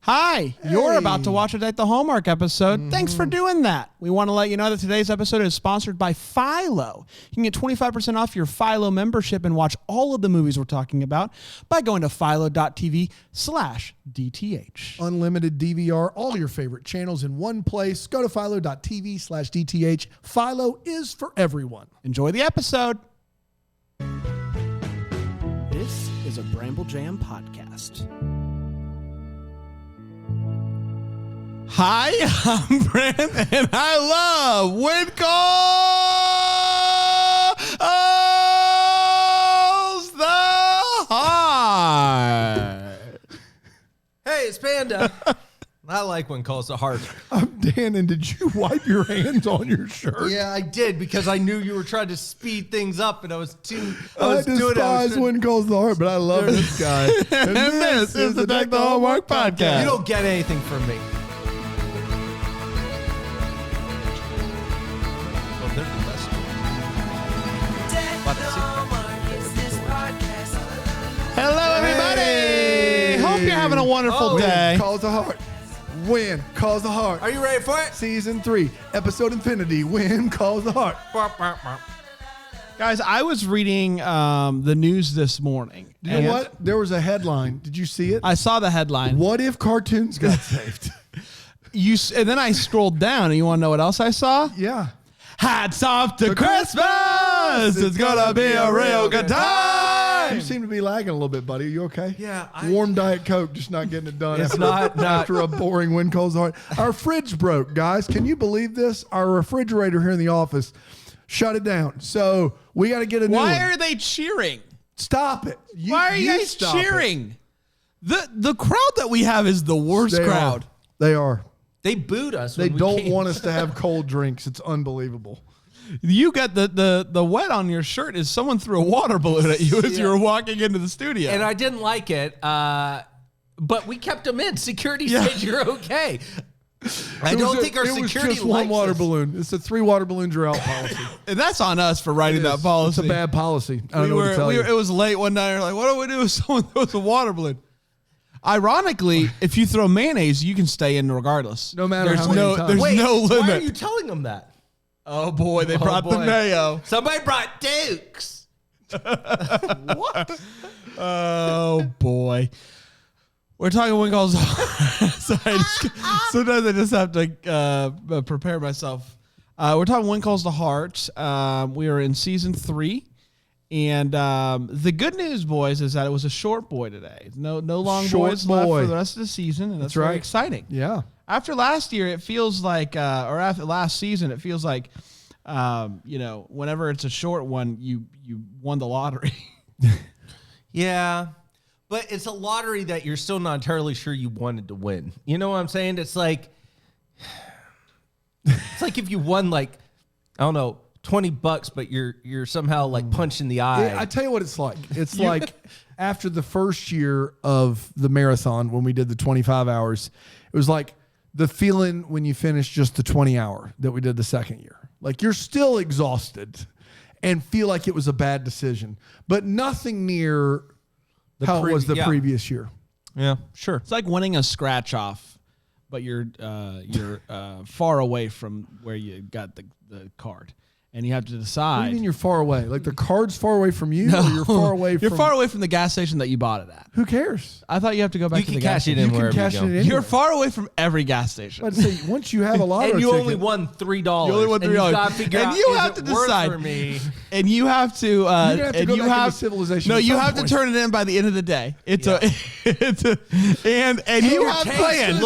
Hi, you're about to watch a Deck the Hallmark episode. Thanks for doing that. We want to let you know that today's episode is sponsored by Philo. You can get 25% off your Philo membership and watch all of the movies we're talking about by going to philo.tv/DTH. Unlimited DVR, all your favorite channels in one place. Go to philo.tv/DTH. Philo is for everyone. Enjoy the episode. This is a Bramble Jam podcast. Hi, I'm Brent, and I love When Calls the Heart. Hey, it's Panda. I like When Calls the Heart. I'm Dan, and did you wipe your hands on your shirt? Yeah, I did, because I knew you were trying to speed things up, and I despise When Calls the Heart, but I love this guy. And this is the Deck the Hallmark podcast. You don't get anything from me. They're the best Hello, everybody. Hey. Hope you're having a wonderful day. When Calls the Heart. When Calls the Heart. Are you ready for it? Season 3, episode Infinity. When Calls the Heart. Guys, I was reading the news this morning. You know what? There was a headline. Did you see it? I saw the headline. What if cartoons got saved? And then I scrolled down, and you want to know what else I saw? Yeah. Hats off to Christmas! It's gonna be a real good time! You seem to be lagging a little bit, buddy. Are you okay? Yeah. Warm Diet Coke, just not getting it done. It's after a boring When Calls the Heart. Our fridge broke, guys. Can you believe this? Our refrigerator here in the office shut it down. So we got to get a new one. Why are they cheering? Stop it. Why are you guys cheering? The crowd that we have is the worst crowd. They are. They booed us. They don't want us to have cold drinks. It's unbelievable. You got the wet on your shirt is someone threw a water balloon at you as you were walking into the studio. And I didn't like it, but we kept them in. Security said you're okay. I don't think our security likes just one water balloon. It's a 3 water balloons are out policy. And that's on us for writing that policy. It's a bad policy. I don't know what to tell you. It was late one night. We're like, what do we do if someone throws a water balloon? Ironically, if you throw mayonnaise, you can stay in regardless. No matter how many times. There's no limit. Why are you telling them that? Oh, boy, they brought the mayo. Somebody brought Dukes. What? Oh, boy. We're talking When Calls the Heart. Sorry, sometimes I just have to prepare myself. We're talking When Calls the Heart. We are in season 3. And the good news, boys, is that it was a short boy today. No long boys left for the rest of the season, and that's very exciting. Yeah. After last year, it feels like, or after last season, it feels like, whenever it's a short one, you won the lottery. Yeah, but it's a lottery that you're still not entirely sure you wanted to win. You know what I'm saying? It's like if you won I don't know, $20, but you're somehow punched in the eye. Yeah, I tell you what it's like. It's like after the first year of the marathon when we did the 25 hours, it was like the feeling when you finish just the 20 hour that we did the second year. Like you're still exhausted and feel like it was a bad decision, but nothing near how it was the previous year. Yeah, sure. It's like winning a scratch off, but you're far away from where you got the card. And you have to decide. What do you mean you're far away? Like the card's far away from you, or you're far away from... You're far away from the gas station that you bought it at. Who cares? I thought you have to go back to the gas station. You can cash it in wherever you go. You're far away from every gas station. I'd say once you have a lottery and you ticket, only won $3. You only won $3. And you got to figure out, you have to decide. For me? And you have to... you're going to have to go back into civilization. No, you have to turn it in by the end of the day. And you have plans.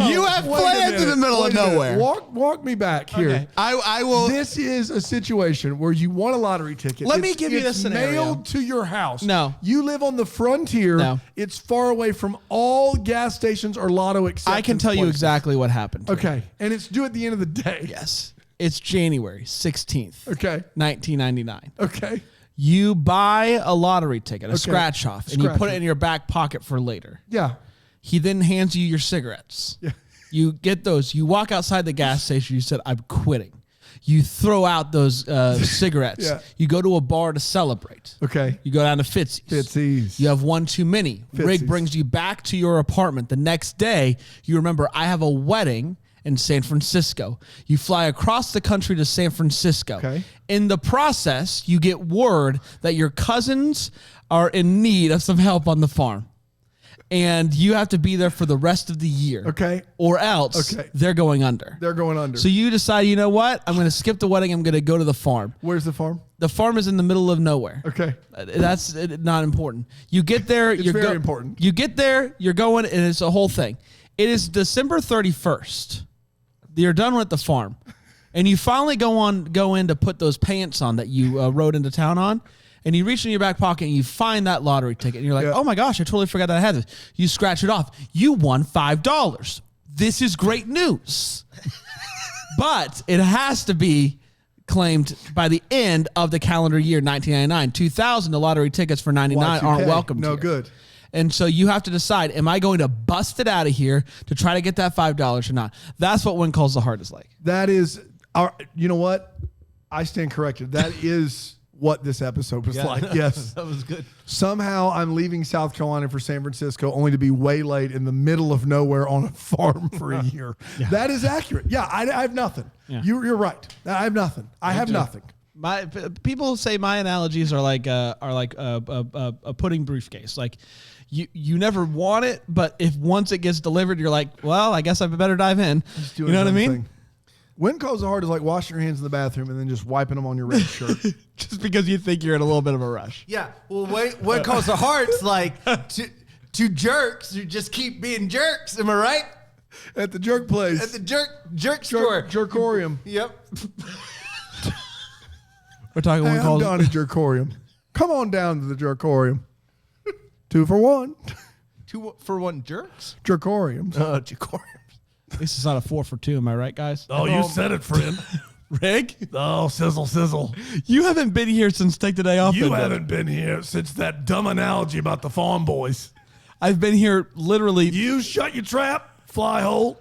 You have plans in the middle of nowhere. Walk me back here. Okay. I will... This is a situation where you want a lottery ticket. Let me give you this scenario. Mailed to your house. No. You live on the frontier. No. It's far away from all gas stations or lotto acceptance I can tell you places. exactly what happened. Okay. And it's due at the end of the day. Yes. It's January 16th. Okay. 1999. Okay. You buy a lottery ticket, a scratch off, and you put it in your back pocket for later. Yeah. He then hands you your cigarettes. Yeah. You get those. You walk outside the gas station. You said, I'm quitting. You throw out those cigarettes. Yeah. You go to a bar to celebrate. Okay. You go down to Fitzy's. Fitzy's. You have one too many. Rig Fitzy's. brings you back to your apartment. The next day, you remember, I have a wedding in San Francisco. You fly across the country to San Francisco. Okay. In the process, you get word that your cousins are in need of some help on the farm. And you have to be there for the rest of the year. Okay. Or else they're going under. They're going under. So you decide, you know what? I'm going to skip the wedding. I'm going to go to the farm. Where's the farm? The farm is in the middle of nowhere. Okay. That's not important. You get there. It's very important. You get there. You're going, and it's a whole thing. It is December 31st. You're done with the farm. And you finally go in to put those pants on that you rode into town on. And you reach in your back pocket and you find that lottery ticket. And you're like, oh my gosh, I totally forgot that I had this. You scratch it off. You won $5. This is great news. But it has to be claimed by the end of the calendar year, 1999. 2000, the lottery tickets for 99 aren't welcome No here. good. And so you have to decide, am I going to bust it out of here to try to get that $5 or not? That's what When Calls the Heart is like. That is, you know what? I stand corrected. That is what this episode was like. Yes. That was good. Somehow I'm leaving South Carolina for San Francisco only to be waylaid in the middle of nowhere on a farm for a year. That is accurate. Yeah, I have nothing. Yeah. You're right. I have nothing. I have nothing. People say my analogies are like a pudding briefcase. Like you never want it, but if once it gets delivered, you're like, well, I guess I better dive in. You know what I mean? When Calls the Heart is like washing your hands in the bathroom and then just wiping them on your red shirt. Just because you think you're in a little bit of a rush. Yeah. Well, When Calls the Heart's like two jerks who just keep being jerks. Am I right? At the jerk place. At the jerk store. Jerkorium. Yep. We're talking Hey, When I'm Calls. down at Jerkorium. Come on down to the Jerkorium. 2 for 1. 2 for 1 jerks? Jerkoriums. Jerkoriums. At least it's not a 4 for 2. Am I right, guys? Oh, you said it, friend. Rig? Oh, sizzle, sizzle. You haven't been here since Take the Day Off. You haven't been here since that dumb analogy about the farm boys. I've been here literally You shut your trap, fly hole.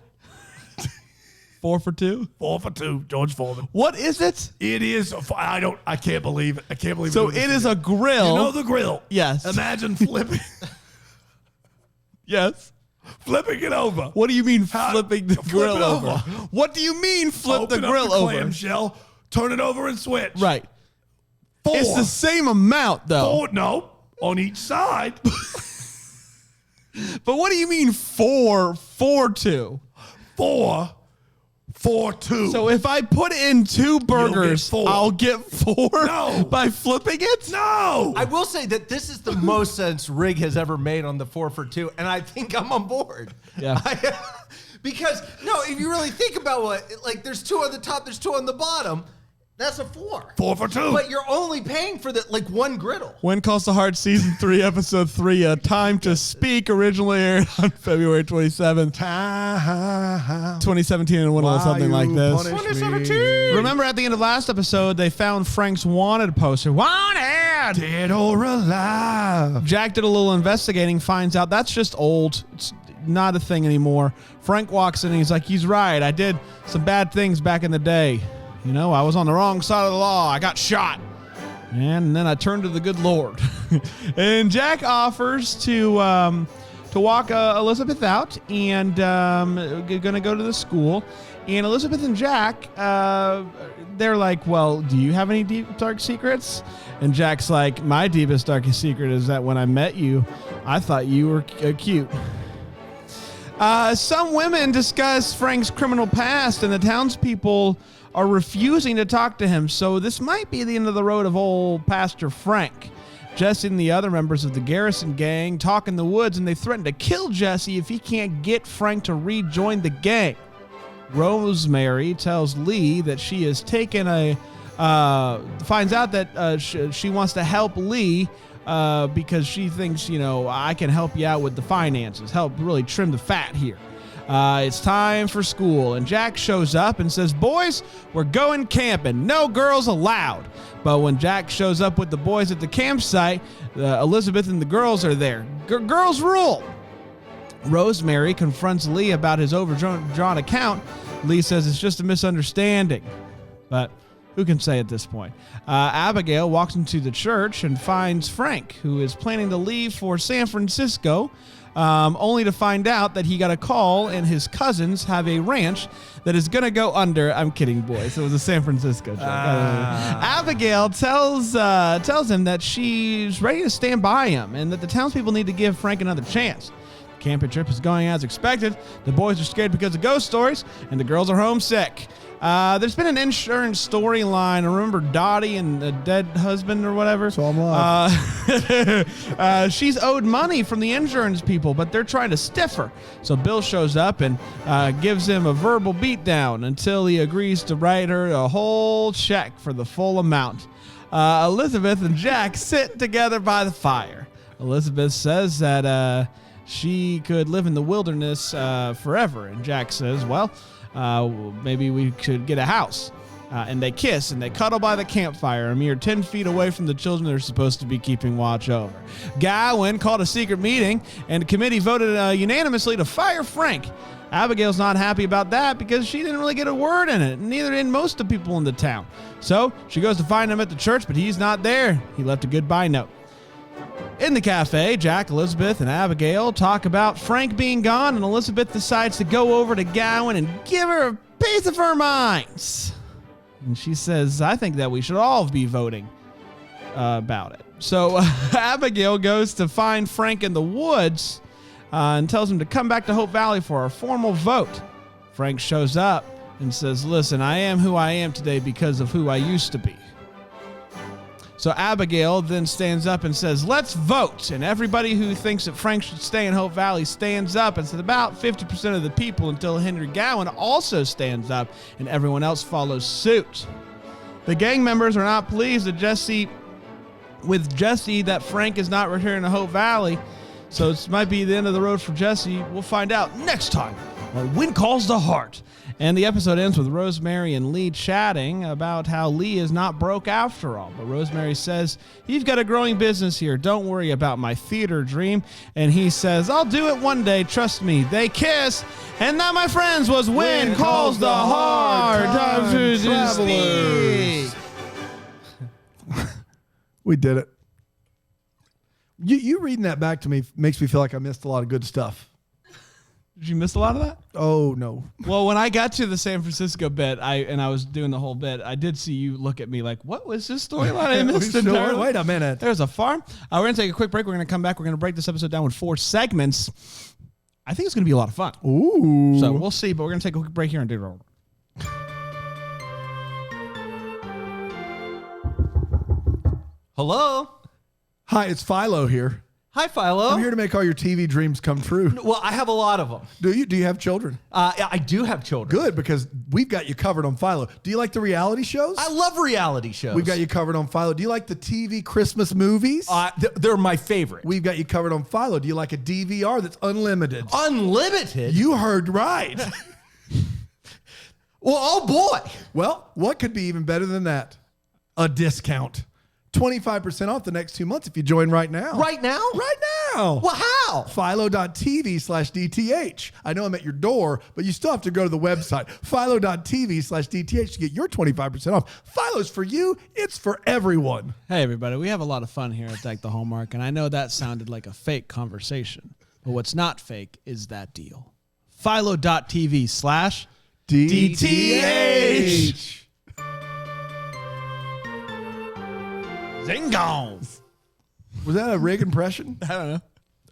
4 for 2. 4 for 2, George Foreman. What is it? It is. I can't believe it. I can't believe it. So it is a grill. You know the grill. Yes. Imagine flipping. Yes. Flipping it over. What do you mean flipping the Flip grill it over? over. What do you mean flip Open the up grill the over? clamshell, turn it over and switch. Right. 4. It's the same amount though. 4, no, on each side. But what do you mean 4 for 2? 4 for 2. So if I put in 2 burgers, 4. I'll get 4 No. by flipping it? No. I will say that this is the most sense Rig has ever made on the 4 for 2, and I think I'm on board. Yeah. Because, no, if you really think about there's 2 on the top, there's 2 on the bottom. That's a 4. 4 for 2. But you're only paying for one griddle. When Calls the Heart, Season 3, Episode 3, Time to Speak, originally aired on February 27th, 2017, and went a little something like this. 2017. Remember at the end of last episode, they found Frank's wanted poster. Wanted! Dead or alive. Jack did a little investigating, finds out that's just old. It's not a thing anymore. Frank walks in and he's like, he's right. I did some bad things back in the day. You know, I was on the wrong side of the law. I got shot. And then I turned to the good Lord. And Jack offers to walk Elizabeth out and going to go to the school. And Elizabeth and Jack, they're like, well, do you have any deep, dark secrets? And Jack's like, my deepest, darkest secret is that when I met you, I thought you were cute. Some women discuss Frank's criminal past, and the townspeople are refusing to talk to him, so this might be the end of the road of old Pastor Frank. Jesse and the other members of the Garrison gang talk in the woods, and they threaten to kill Jesse if he can't get Frank to rejoin the gang. Rosemary tells Lee that she has taken finds out that she wants to help Lee because she thinks, I can help you out with the finances, help really trim the fat here. It's time for school, and Jack shows up and says, boys, we're going camping. No girls allowed. But when Jack shows up with the boys at the campsite, Elizabeth and the girls are there. Girls rule. Rosemary confronts Lee about his overdrawn account. Lee says it's just a misunderstanding. but who can say at this point? Abigail walks into the church and finds Frank, who is planning to leave for San Francisco, only to find out that he got a call and his cousins have a ranch that is going to go under. I'm kidding, boys. It was a San Francisco joke. Abigail tells him that she's ready to stand by him and that the townspeople need to give Frank another chance. The camping trip is going as expected. The boys are scared because of ghost stories, and the girls are homesick. There's been an insurance storyline. I remember Dottie and the dead husband or whatever. So I'm live. She's owed money from the insurance people, but they're trying to stiff her. So Bill shows up and gives him a verbal beatdown until he agrees to write her a whole check for the full amount. Elizabeth and Jack sit together by the fire. Elizabeth says that she could live in the wilderness forever, and Jack says, well, maybe we should get a house. And they kiss and they cuddle by the campfire, a mere 10 feet away from the children they're supposed to be keeping watch over. Gowan called a secret meeting, and the committee voted unanimously to fire Frank. Abigail's not happy about that because she didn't really get a word in it, and neither did most of the people in the town. So she goes to find him at the church, but he's not there. He left a goodbye note. In the cafe, Jack, Elizabeth, and Abigail talk about Frank being gone, and Elizabeth decides to go over to Gowan and give her a piece of her minds. And she says, I think that we should all be voting about it. So Abigail goes to find Frank in the woods and tells him to come back to Hope Valley for a formal vote. Frank shows up and says, listen, I am who I am today because of who I used to be. So Abigail then stands up and says, let's vote. And everybody who thinks that Frank should stay in Hope Valley stands up. And so about 50% of the people until Henry Gowan also stands up and everyone else follows suit. The gang members are not pleased with Jesse that Frank is not returning to Hope Valley. So this might be the end of the road for Jesse. We'll find out next time on When Calls the Heart. And the episode ends with Rosemary and Lee chatting about how Lee is not broke after all. But Rosemary says, you've got a growing business here. Don't worry about my theater dream. And he says, I'll do it one day. Trust me. They kiss. And that, my friends, was When Calls the Heart. Time to speak. We did it. You reading that back to me makes me feel like I missed a lot of good stuff. Did you miss a lot of that? Oh, no. Well, when I got to the San Francisco bit, I was doing the whole bit, I did see you look at me like, what was this storyline? I missed entirely. Wait a minute. There's a farm. We're going to take a quick break. We're going to come back. We're going to break this episode down with 4 segments. I think it's going to be a lot of fun. Ooh. So we'll see, but we're going to take a quick break here and do it over. Hello? Hi, it's Philo here. Hi, Philo. I'm here to make all your TV dreams come true. Well, I have a lot of them. Do you? Do you have children? I do have children. Good, because we've got you covered on Philo. Do you like the reality shows? I love reality shows. We've got you covered on Philo. Do you like the TV Christmas movies? They're my favorite. We've got you covered on Philo. Do you like a DVR that's unlimited? Unlimited? You heard right. Well, oh boy. Well, what could be even better than that? A discount. 25% off the next 2 months if you join right now. Right now? Right now. Well, how? Philo.tv/DTH. I know I'm at your door, but you still have to go to the website. Philo.tv/DTH to get your 25% off. Philo's for you. It's for everyone. Hey, everybody. We have a lot of fun here at Deck the Hallmark, and I know that sounded like a fake conversation, but what's not fake is that deal. Philo.tv/DTH. Zingons. Was that a Rig impression? I don't know.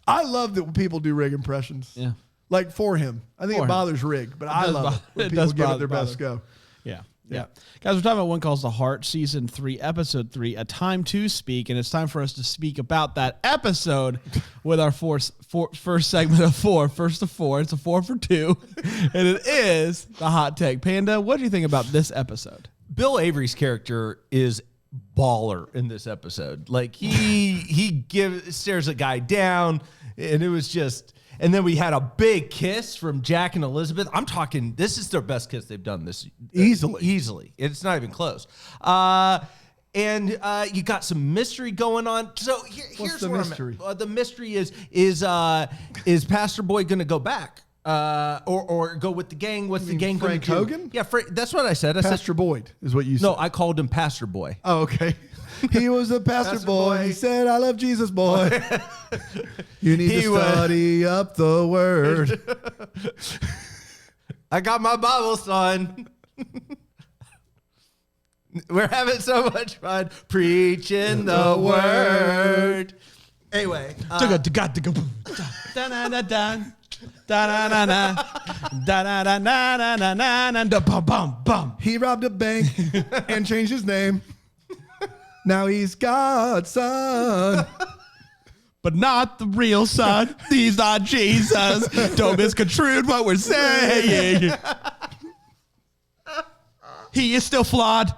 I love that people do Rig impressions. Yeah. Like for him. I think For it him. bothers Rig, but I love it when it people does give it bother- their best go. Yeah. Guys, we're talking about One Calls the Heart, Season 3, Episode 3, A Time to Speak, and it's time for us to speak about that episode with our first segment of 4. First of 4. It's a 4 for 2, and it is the Hot Take. Panda, what do you think about this episode? Bill Avery's character is baller in this episode. Like he stares a guy down, and it was just. And then we had a big kiss from Jack and Elizabeth. I'm talking, this is their best kiss they've done this easily. It's not even close. And you got some mystery going on. So here's the where mystery? I'm at. The mystery is Pastor Boy going to go back? Or go with the gang. What's You the mean gang going Frank to do? Hogan? Yeah, that's what I said. I said Pastor Boyd is what you said. no. I called him Pastor Boy. Oh, okay. He was a pastor boy. He said, I love Jesus, boy. You need to study up the word. I got my Bible, son. We're having so much fun preaching the word. Anyway, He robbed a bank and changed his name. Now he's God's son. But not the real son. He's not Jesus. Don't misconstrue what we're saying. He is still flawed,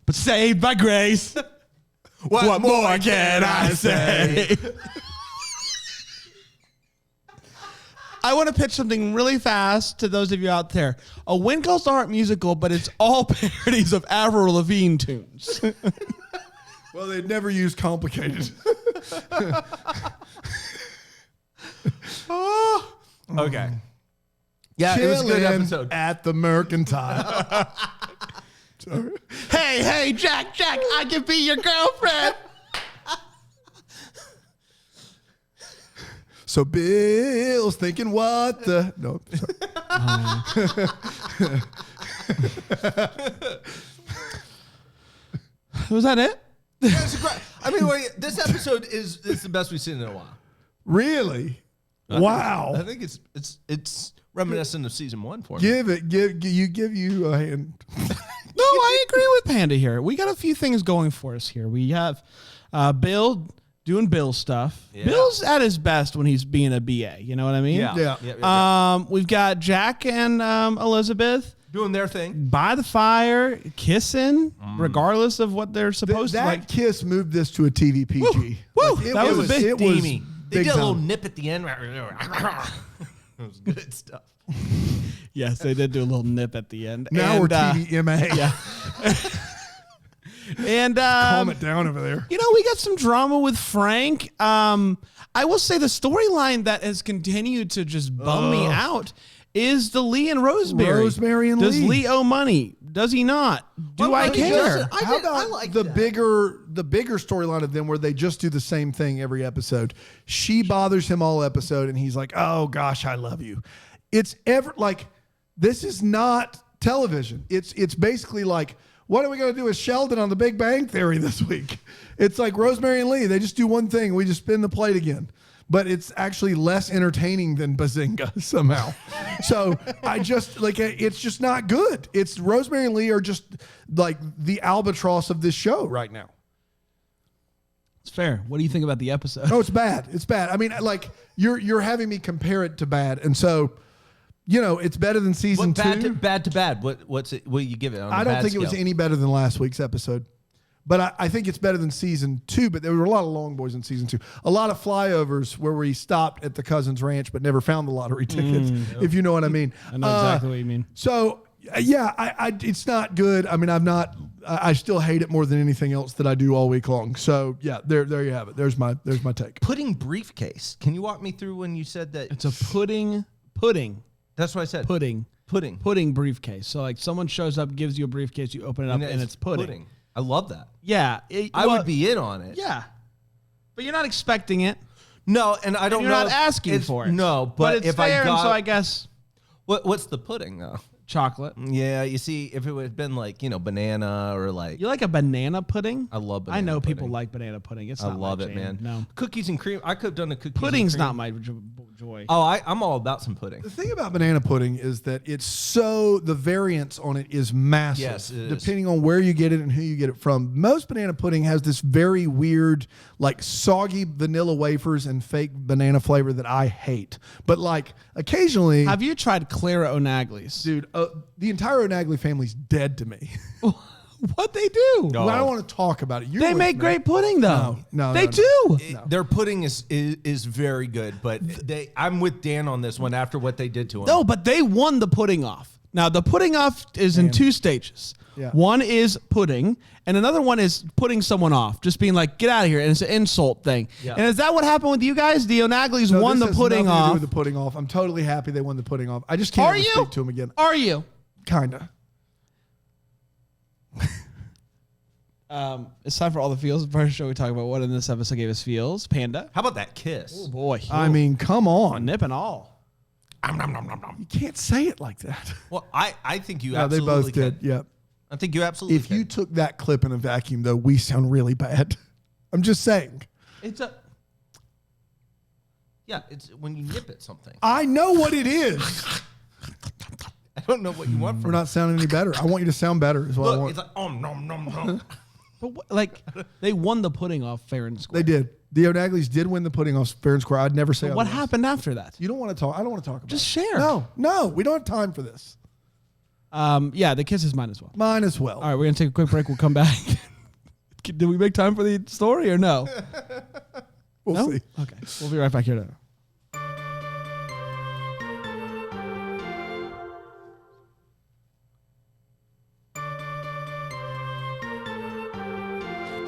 but saved by grace. What more can I say? I want to pitch something really fast to those of you out there. A Winkles Art musical, but it's all parodies of Avril Lavigne tunes. Well, they'd never use complicated. okay. Yeah, it was a good episode. At the Mercantile. Hey, Jack, I can be your girlfriend. So Bill's thinking what the... No, sorry. Was that it? I mean, this episode is the best we've seen in a while. Really? Wow. I think it's reminiscent of season 1 for me. Give you a hand. No, I agree with Panda here. We got a few things going for us here. We have Bill doing Bill stuff. Yeah. Bill's at his best when he's being a BA. You know what I mean? Yeah. We've got Jack and Elizabeth Doing their thing. by the fire, kissing, regardless of what they're supposed to That like. kiss moved this to a TV PG. Woo! Like, That was big it was steamy. They big did a little time. nip at the end. It was good stuff. Yes, they did do a little nip at the end. Now And, we're TVMA. Yeah. And Calm it down over there. you know, we got some drama with Frank. I will say the storyline that has continued to just bum me out is the Lee and Rosemary. Rosemary and Does Lee. Lee owe money? Does he not? Do I he care? doesn't. How I about like the that. bigger storyline of them where they just do the same thing every episode? She bothers him all episode, and he's like, "Oh gosh, I love you." It's ever like this is not television. It's basically like, what are we going to do with Sheldon on The Big Bang Theory this week? It's like Rosemary and Lee. They just do one thing. We just spin the plate again. But it's actually less entertaining than Bazinga somehow. So I just like it's just not good. It's Rosemary and Lee are just like the albatross of this show right now. It's fair. What do you think about the episode? No, it's bad. It's bad. I mean, like you're having me compare it to bad, and so you know it's better than season two. Bad to bad. What's it? What do you give it? On I the don't bad think it was scale? any better than last week's episode. But I think it's better than season 2. But there were a lot of long boys in season 2. A lot of flyovers where we stopped at the cousin's ranch but never found the lottery tickets, if you know what I mean. I know exactly what you mean. So, yeah, I it's not good. I mean, I still hate it more than anything else that I do all week long. So, yeah, there you have it. There's my take. Pudding briefcase. Can you walk me through when you said that? It's a pudding. That's what I said. Pudding Pudding. briefcase. So like someone shows up, gives you a briefcase, you open it up, and it's pudding. I love that. Yeah. I would be in on it. Yeah. But you're not expecting it. No, and I don't You're know. not asking for it. No, but it's if fair, I got, and so I guess what's the pudding though? chocolate. Yeah, you see, if it would have been like banana or like You like a banana pudding? I love banana I know pudding. people like banana pudding. It's I not love my it, jam. man. No. Cookies and cream. I could have done a cookies. Pudding's and cream. not my joy. Oh, I'm all about some pudding. The thing about banana pudding is that the variance on it is massive. Yes, it is. Depending on where you get it and who you get it from. Most banana pudding has this very weird, like soggy vanilla wafers and fake banana flavor that I hate. But like occasionally, Have you tried Clara O'Nagley's? dude, the entire O'Nagley family's dead to me. What they do? Well, I don't want to talk about it. You're They with make me. great pudding though. No, they no. do. Their pudding is very good, but I'm with Dan on this one after what they did to him. No, but they won the pudding off. Now, the putting off is in 2 stages. Yeah. One is putting, and another one is putting someone off, just being like, get out of here. And it's an insult thing. Yeah. And is that what happened with you guys? The O'Naglys won the putting off. To do with the putting off. I'm totally happy they won the putting off. I just can't speak to them again. Are you? Kinda. It's time for all the feels. The first show we talk about what in this episode gave us feels. Panda. How about that kiss? Oh, boy. I mean, come on. Nip and all. You can't say it like that. Well, I think you No, they absolutely both did. can. Yep. I think you absolutely If can. you took that clip in a vacuum, though, we sound really bad. I'm just saying. It's when you nip at something. I know what it is. I don't know what you want from We're not sounding any better. I want you to sound better is what I Look, want. it's like, nom, nom, nom. But they won the putting off fair and square. They did. The O'Naglys did win the putting off fair and square. I'd never say What otherwise. happened after that? You don't want to talk. I don't want to talk about Just it. share. No, we don't have time for this. Yeah, the kiss is mine as well. Mine as well. All right, we're going to take a quick break. We'll come back. Did we make time for the story or no? We'll see. Okay. We'll be right back here now.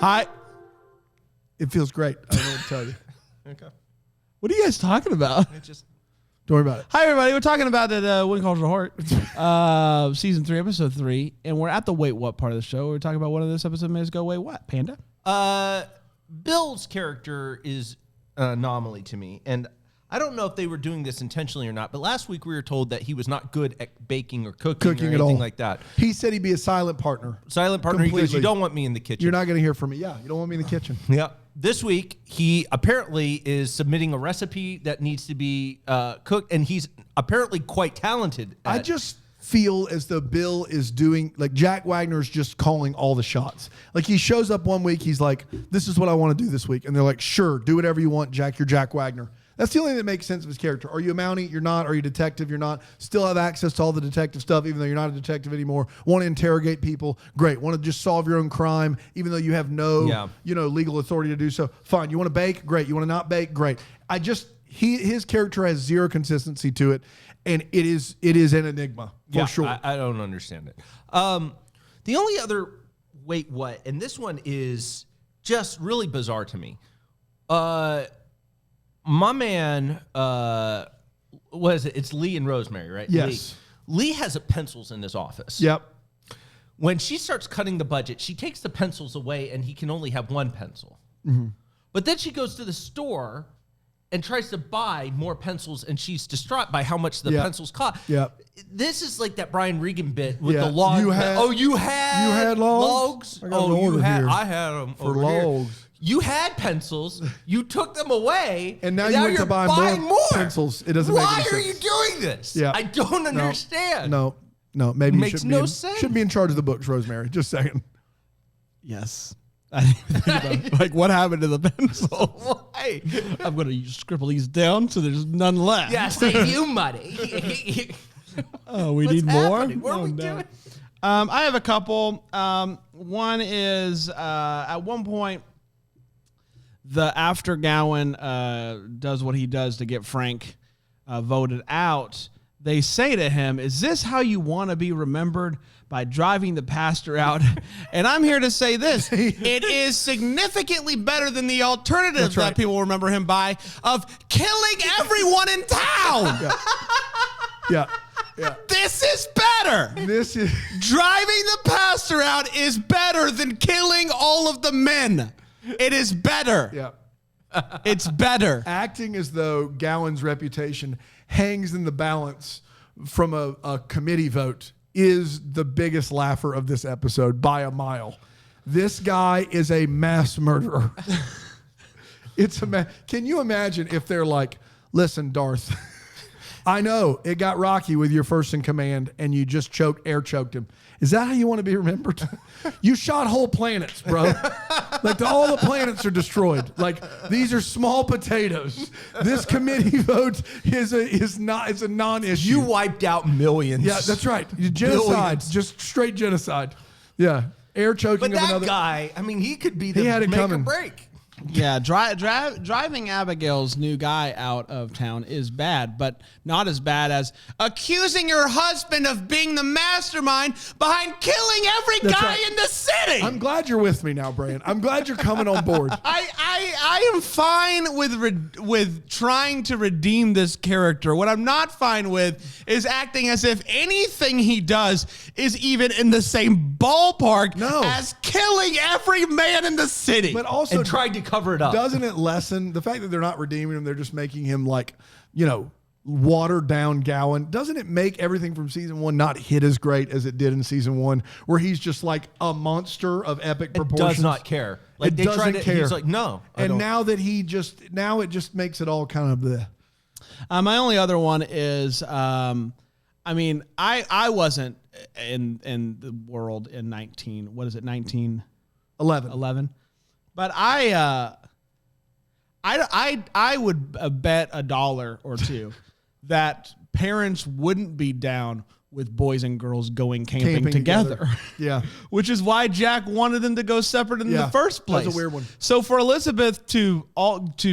Hi. It feels great. I don't know what to tell you. Okay. What are you guys talking about? It just Don't worry about it. Hi, everybody. We're talking about it, When Calls the Heart, Season 3, Episode 3. And we're at the Wait What part of the show. We're talking about one of this episode made us go, wait, what? Panda? Bill's character is an anomaly to me, and I don't know if they were doing this intentionally or not, but last week we were told that he was not good at baking or cooking or At anything all. like that. He said he'd be a silent partner. Silent partner, he goes, Completely. you don't want me in the kitchen. You're not going to hear from me. Yeah, you don't want me in the kitchen. Yeah. This week, he apparently is submitting a recipe that needs to be cooked, and he's apparently quite talented. I just feel as though Bill is doing, like Jack Wagner's just calling all the shots. Like he shows up one week, he's like, this is what I want to do this week. And they're like, sure, do whatever you want, Jack. You're Jack Wagner. That's the only thing that makes sense of his character. Are you a Mountie? You're not. Are you a detective? You're not. Still have access to all the detective stuff, even though you're not a detective anymore. Want to interrogate people? Great. Want to just solve your own crime, even though you have no, legal authority to do so? Fine. You want to bake? Great. You want to not bake? Great. His character has zero consistency to it, and it is an enigma for sure. I don't understand it. The only other wait what, and this one is just really bizarre to me. My man, what is it? It's Lee and Rosemary, right? Yes. Lee has pencils in his office. Yep. When she starts cutting the budget, she takes the pencils away and he can only have one pencil. Mm-hmm. But then she goes to the store and tries to buy more pencils, and she's distraught by how much the pencils cost. Yep. This is like that Brian Regan bit with Yeah. the log. You had logs? I got an order here I had them for over here. logs. You had pencils. You took them away. And now you went to buy buying more pencils. It doesn't make any sense. Why are you doing this? Yeah. I don't understand. No. Maybe you Makes no sense. Shouldn't be in charge of the books, Rosemary. Just saying. Yes. I didn't even think about it. Like, what happened to the pencil? Why? I'm going to scribble these down so there's none left. Yeah, save you money. Oh, we What's need more? happening? What are Oh, we no. doing? I have a couple. One is at one point, after Gowan does what he does to get Frank voted out, they say to him, is this how you want to be remembered? By driving the pastor out? And I'm here to say this. It is significantly better than the alternative that people remember him by of killing everyone in town. Yeah. This is better. This is Driving the pastor out is better than killing all of the men. It is better. yeah. It's better. Acting as though Gowan's reputation hangs in the balance from a committee vote is the biggest laugher of this episode by a mile. This guy is a mass murderer. Can you imagine if they're like, listen, Darth, I know it got rocky with your first in command and you just air choked him. Is that how you want to be remembered? You shot whole planets, bro. Like all the planets are destroyed. Like these are small potatoes. This committee vote is a non-issue. You wiped out millions. Yeah, that's right. Genocide, Billions. just straight genocide. Yeah, air choking But of that another guy, I mean, he could be the He had it make coming. or break. Yeah, driving Abigail's new guy out of town is bad, but not as bad as accusing your husband of being the mastermind behind killing every That's guy right. in the city. I'm glad you're with me now, Brian. I'm glad you're coming on board. I am fine with trying to redeem this character. What I'm not fine with is acting as if anything he does is even in the same ballpark as killing every man in the city. But also and tried to cover it up. Doesn't it lessen the fact that they're not redeeming him? They're just making him like, you know, watered down Gowan. Doesn't it make everything from season 1 not hit as great as it did in season 1, where he's just like a monster of epic proportions? Does not care. Like It they doesn't tried to, care. He's like, no. I And don't. now that it just makes it all kind of the. My only other one is, I mean, I wasn't in the world in 1911, but I would bet $1 or $2 that parents wouldn't be down with boys and girls going camping together. Yeah. Which is why Jack wanted them to go separate in the first place. That's a weird one. So for Elizabeth to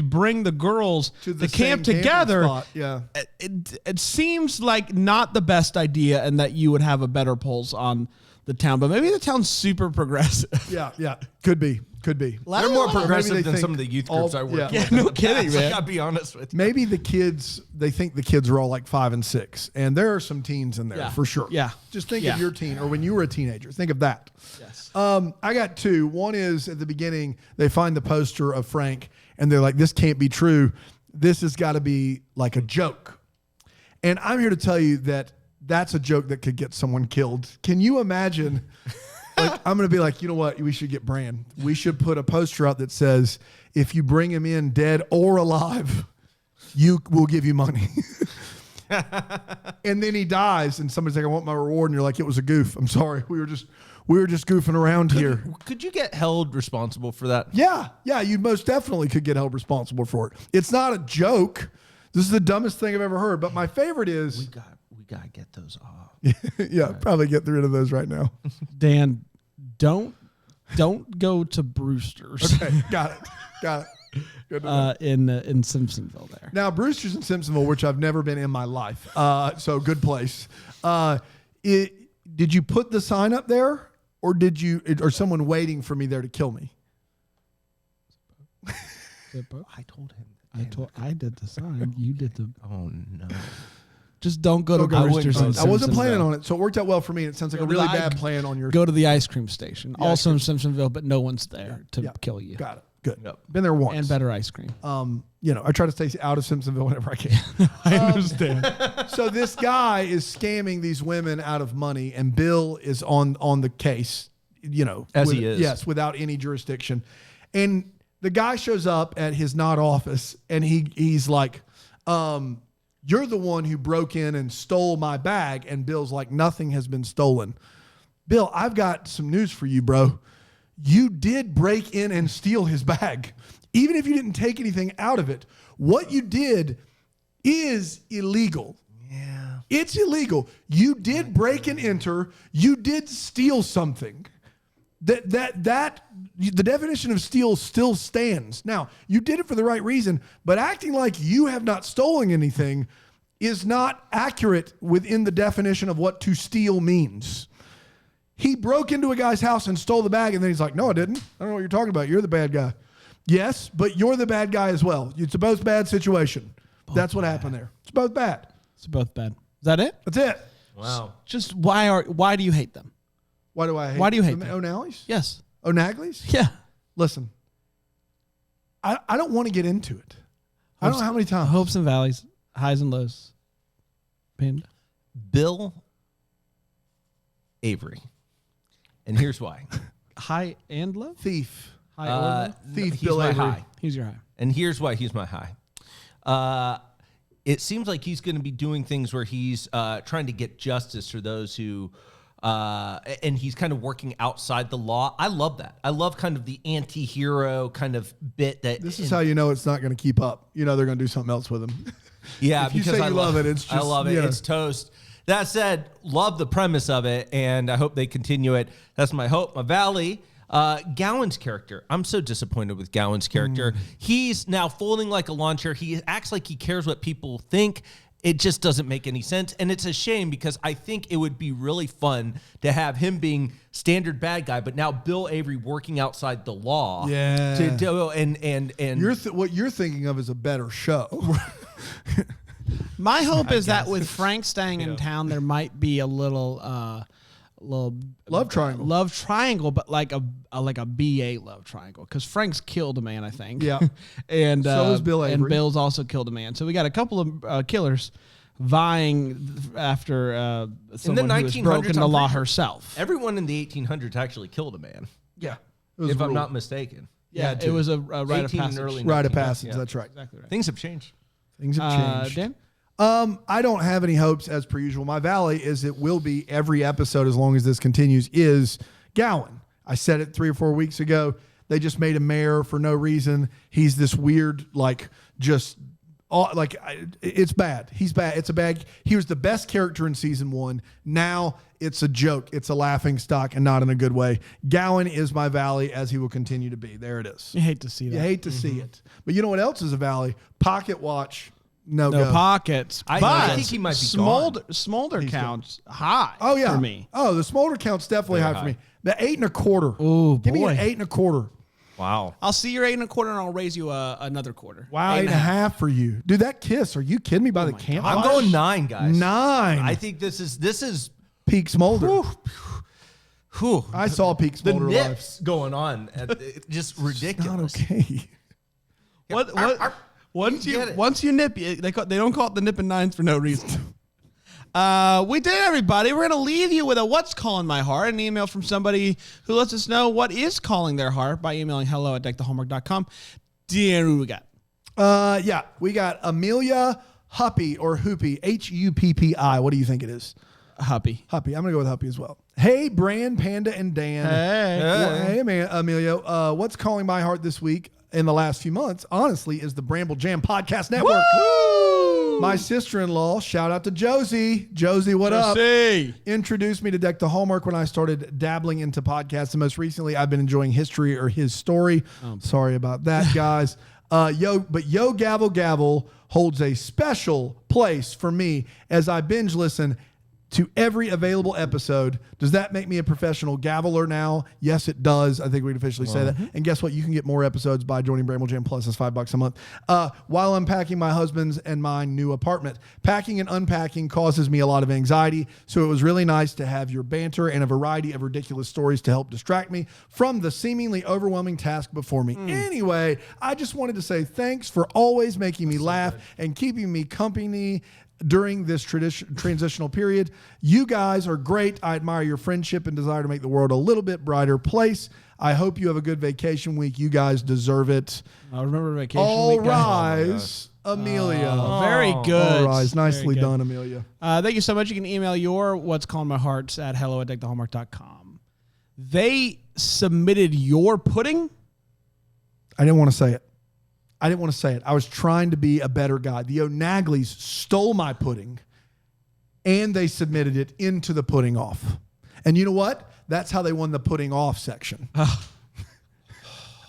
bring the girls To the to camp same camping together, spot, yeah. it seems like not the best idea, and that you would have a better pulse on the town. But maybe the town's super progressive. Yeah. Could be. They're more progressive than some of the youth groups I work with. Yeah, no kidding, man. I gotta be honest with you. Maybe the kids, they think the kids are all like 5 and 6, and there are some teens in there Yeah. for sure. Yeah. Just think Yeah. of your teen, or when you were a teenager. Think of that. Yes. I got 2. One is at the beginning, they find the poster of Frank, and they're like, this can't be true. This has got to be like a joke. And I'm here to tell you that that's a joke that could get someone killed. Can you imagine? Like, I'm going to be like, you know what? We should get Bran. We should put a poster out that says, if you bring him in dead or alive, we'll give you money. And then he dies, and somebody's like, I want my reward. And you're like, it was a goof. I'm sorry. We were just goofing around here. Could you get held responsible for that? Yeah, you most definitely could get held responsible for it. It's not a joke. This is the dumbest thing I've ever heard. But my favorite is We gotta get those off. yeah, probably get rid of those right now. Dan, don't go to Brewster's. Okay, got it. Good to know. in Simpsonville there. Now, Brewster's in Simpsonville, which I've never been in my life, so good place. Did you put the sign up there, or or someone waiting for me there to kill me? I told him. I did the sign. You did the. Oh no. Just don't go to Brewster's. I wasn't planning on it, so it worked out well for me. It sounds like a really bad plan on your. Go to the ice cream station, also in Simpsonville, but no one's there to kill you. Got it. Good. Yep. Been there once. And better ice cream. I try to stay out of Simpsonville whenever I can. I understand. So this guy is scamming these women out of money, and Bill is on the case, he is. Yes, without any jurisdiction. And the guy shows up at his not office, and he's like, you're the one who broke in and stole my bag. And Bill's like, nothing has been stolen. Bill, I've got some news for you, bro. You did break in and steal his bag. Even if you didn't take anything out of it, what you did is illegal. Yeah. It's illegal. You did break and enter. You did steal something. The definition of steal still stands. Now, you did it for the right reason, but acting like you have not stolen anything is not accurate within the definition of what to steal means. He broke into a guy's house and stole the bag, and then he's like, no, I didn't. I don't know what you're talking about. You're the bad guy. Yes, but you're the bad guy as well. It's a both bad situation. That's what happened there. It's both bad. It's both bad. Is that it? That's it. Wow. Just why do you hate them? Why do I hate Why do you hate them? them? O'Nally's? Yes. O'Nagley's? Yeah. Listen, I don't want to get into it. I don't know how many times. Hopes and valleys, highs and lows. Pinned. Bill Avery. And here's why. High and low? Thief. High or low? Thief he's Bill my Avery. high. He's your high. And here's why he's my high. It seems like he's going to be doing things where he's trying to get justice for those who, and he's kind of working outside the law. I love that. I love kind of the anti-hero kind of bit that. This is how you know it's not going to keep up. You know they're going to do something else with him. Yeah, If you because say I you love it, it's just, I love it. you know. It's toast. That said, love the premise of it, and I hope they continue it. That's my hope. My valley. Gowan's character. I'm so disappointed with Gowan's character. He's now folding like a lawn chair. He acts like he cares what people think. It just doesn't make any sense. And it's a shame because I think it would be really fun to have him being standard bad guy, but now Bill Avery working outside the law. Yeah. What you're thinking of is a better show. My hope is that with Frank staying in town, there might be a little Love triangle, but like a BA love triangle, because Frank's killed a man, I think. Yeah. And so is Bill Avery. And Bill's also killed a man. So we got a couple of killers vying after someone who has broken the law herself. Everyone in the 1800s actually killed a man. Yeah. If I'm not mistaken. Yeah, it was a rite of passage. Rite of passage, that's right. Exactly right. Things have changed. Things have changed. Dan? I don't have any hopes as per usual. My valley is it will be every episode as long as this continues is Gowan. I said it 3 or 4 weeks ago. They just made him mayor for no reason. He's this weird, it's bad. He's bad. It's a bad. He was the best character in season 1. Now it's a joke. It's a laughing stock and not in a good way. Gowan is my valley as he will continue to be. There it is. You hate to see that. You hate to see it. But you know what else is a valley? Pocket watch. No pockets. I think he might be gone. Smolder counts high. Oh yeah, for me. Oh, the smolder count's definitely high for me. The 8 1/4. Oh, give me boy. an 8 1/4. Wow. I'll see your 8 1/4, and I'll raise you another quarter. Wow, 8 1/2 for you, dude. That kiss. Are you kidding me? By the campfire. I'm going 9, guys. 9. I think this is peak smolder. Whew. I saw peak The smolder nips going on. Just ridiculous. Not okay. What? Once you nip, they don't call it the nipping nines for no reason. We did, everybody. We're going to leave you with a What's Calling My Heart, an email from somebody who lets us know what is calling their heart by emailing hello@deckthehomework.com. Dan, who we got? We got Amelia Huppy or Hoopy, Huppi. What do you think it is? Huppy. I'm going to go with Huppy as well. Hey, Bran, Panda, and Dan. Hey, man, Amelia. What's calling my heart this week in the last few months, honestly, is the Bramble Jam Podcast Network. Woo! My sister-in-law, shout out to Josie. Josie, what up? Introduced me to Deck the Hallmark when I started dabbling into podcasts. And most recently, I've been enjoying History or His Story. Sorry about that, guys. Yo Gavel Gavel holds a special place for me as I binge listen to every available episode. Does that make me a professional gaveler now? Yes, it does. I think we'd officially say that. And guess what? You can get more episodes by joining Bramble Jam Plus. It's $5 a month. While unpacking my husband's and my new apartment. Packing and unpacking causes me a lot of anxiety, so it was really nice to have your banter and a variety of ridiculous stories to help distract me from the seemingly overwhelming task before me. Anyway, I just wanted to say thanks for always making me laugh and keeping me company during this transitional period. You guys are great. I admire your friendship and desire to make the world a little bit brighter place. I hope you have a good vacation week. You guys deserve it. I remember vacation All week. Rise, Amelia. Very good. All rise. Nicely done, Amelia. Thank you so much. You can email your What's Calling My Hearts at hello@deckthehomework.com. They submitted your pudding? I didn't want to say it. I was trying to be a better guy. The O'Nagleys stole my pudding and they submitted it into the pudding off. And you know what? That's how they won the pudding off section.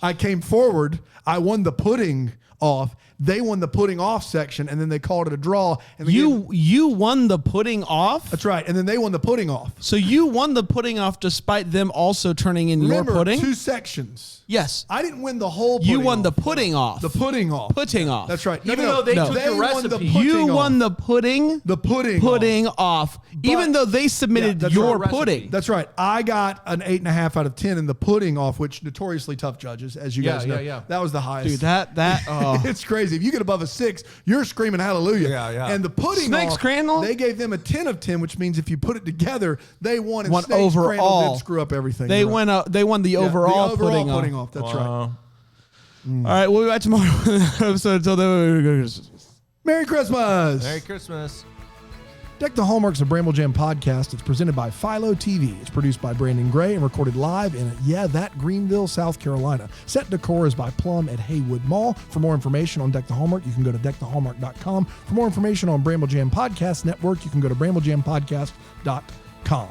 I came forward. I won the pudding off. They won the pudding off section, and then they called it a draw. And you won the pudding off? That's right. And then they won the pudding off. So you won the pudding off despite them also turning in Remember, your pudding? 2 sections. Yes. I didn't win the whole pudding You won off. the pudding off. The pudding off. Pudding off. That's right. Even though they took the won the recipe. pudding You off. won the pudding. The pudding off. Even though they submitted that's your right. pudding. That's right. I got an 8.5 out of 10 in the pudding off, which notoriously tough judges, as you guys know. Yeah. That was the highest. Dude, It's crazy. If you get above a 6, you're screaming hallelujah. Yeah. And the pudding Snake's off, Crandall? they gave them a 10 of 10, which means if you put it together, they won. And Won Snake's Crandall overall. did screw up everything. They You're right. won. They won the overall, the overall pudding off. That's right. All right, we'll be back tomorrow with an episode. Until then, Merry Christmas. Merry Christmas. Deck the Hallmark's a Bramble Jam podcast. It's presented by Philo TV. It's produced by Brandon Gray and recorded live in, Greenville, South Carolina. Set decor is by Plum at Haywood Mall. For more information on Deck the Hallmark, you can go to decktheHallmark.com. For more information on Bramble Jam Podcast Network, you can go to BrambleJamPodcast.com.